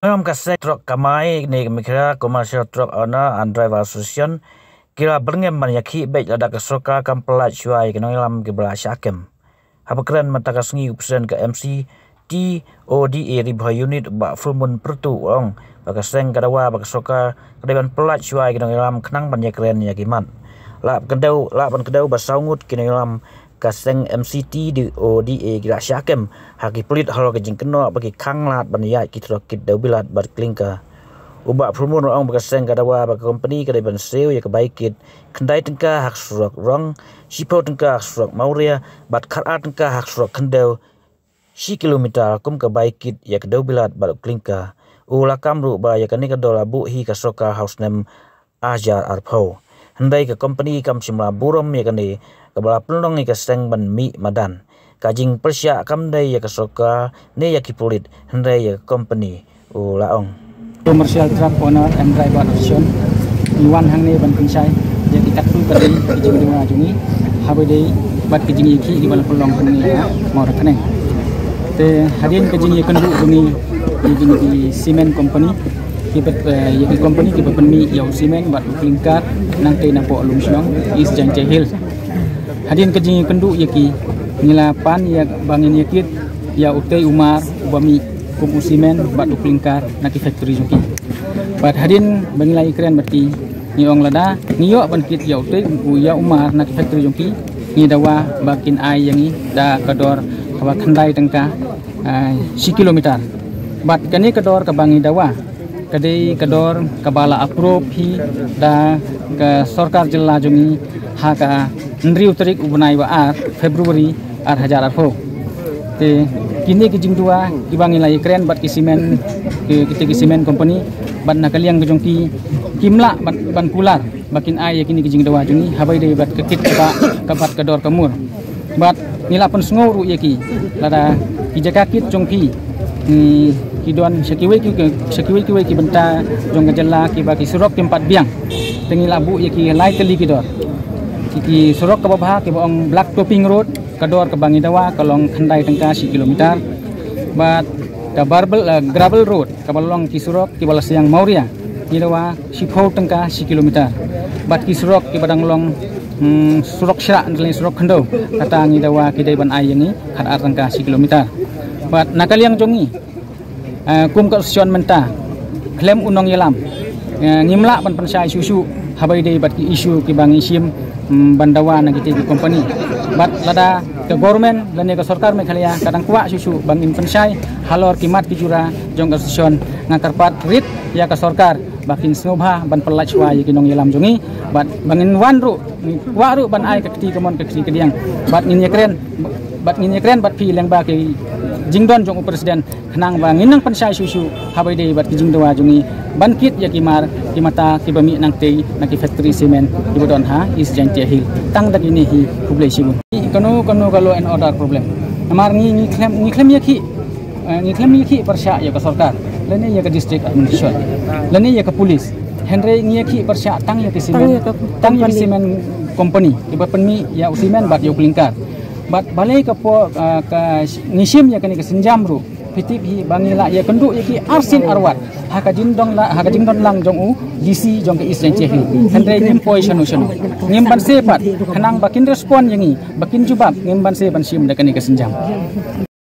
Dalam kasih truk kamai ni kira commercial truck owner and driver association kira berngem Nongiakhih baik ada kesoka kam Pyllait cuai ke Nongialam ke belah syakem. Apa keren mata kasengi upsen ke MC TODA ribuh unit bak fulmun pertu orang bakaseng kadawa bakasoka kedepan Pyllait cuai ke Nongialam kenang banyak keren ya kiman. Lap kedau basaungut ke Nongialam kaseng MCT di ODA kira syakem haki pelit halo kejing keno bagi kanglat ban Iaid kita kit dau bilat bar klingka ubak fulmun orang bakaseng kadawa bak company kedepan seo ya kebaikit kendai tengka hak surak rong sipau tengka hak surak mauria bat karat tengka hak surak kendau si kilometer kum kebaikit ya kedau bilat bar klingka ulakam ru ba ya kani kadola bu hi kasoka house name ajar arpau hendai ke company kam simla burom ya kani kabala pelong ika seng ban mi madan kajing persya kam dai ya kasoka ne ya kipulit hendai ya company laong commercial truck owner and driver association iwan hang ne ban pinsai ya kita tu kadai kijing dua jungi habe dei bat kijing iki di bala pelong ni mau rakane te hadin kijing ikan du jungi di cement company kibat ya company kibat penmi ya cement bat klingkar nang te napo alum siang is Jingiakhih hadin kejing kendu yaki nilapan ya bangin yakit ya utei umar ubami kum usimen batu klingkar naki factory joki bat hadin bangilai keren berti niong lada niyo bankit ya utei ya umar naki factory joki ni dawa bakin ai yangi da kador kawa khandai tangka si kilometer bat kani kador kabangi dawa kadai kador kabala approve hi da ke sarkar jilla jongi haka ndri utarik ubnai wa ar Februari ar hajar arfo te kini kijing dua kibangi lai keren bat kisimen kita kisimen company bat nakaliang kejongki kimla ban kular bakin ai kini kijing dua jungi habai dei bat kekit ka bat kador kamur bat nila pun sngoru yaki lada Jingiakhih jongki ni kidon sekiwe ki benta jong gajalla ki baki surok tempat biang tengi labu yaki lai kali kidor ki surok ke bawah ke bawang Black Topping Road kador ke Bangi Dawa kalong khandai tengka si kilometer bat ke Barbel Gravel Road ke balong ki surok ki balas yang Mauria ki dawa si phau tengka si kilometer bat ki surok ki badang long surok syrak ndalai surok khandau kata ngi dawa ki dai ban ai yang ni khat tengka si kilometer bat nakaliang jongi kum ka sion menta klaim Nongialam ngimla ban pensai susu habai dei bat ki isu ki bangi sim bandawa na kita di company bat lada ke government dan ke sarkar Meghalaya kadang kuat susu bangin pensai halor kimat kijura jong association ngakarpat rit ya ke sarkar bakin snobha ban Pyllait cuai ki Nongialam jongi bat bangin wan ru kuat ru ban ai ke keti kemon ke keti kediang bat nginya keren bat pi leng ba ke jingdon jong presiden kenang bangin nang pensai susu habai dei bat ki jingdawa jongi ban kit ya kimar kimata ki bami nang tei naki factory cement di bodon ha is Jingiakhih tang dak ini hi kublai sibun kono kalau and order problem amar ni claim yaki persya ya ke sarkar lene ya ke district administration lene ya ke polis henry Jingiakhih persya tang ya ke cement company ki penmi ya usimen bat ya klingkar bat balai ke ngisim ya ke senjam ru pitip hi bangila ya kenduk yaki arsin arwat haka jingdon lang jong u DC jong ke is Jingiakhih henry nim poison ngim ban sepat kenang bakin respon yangi bakin jubab ngim ban se ban sim da ke senjam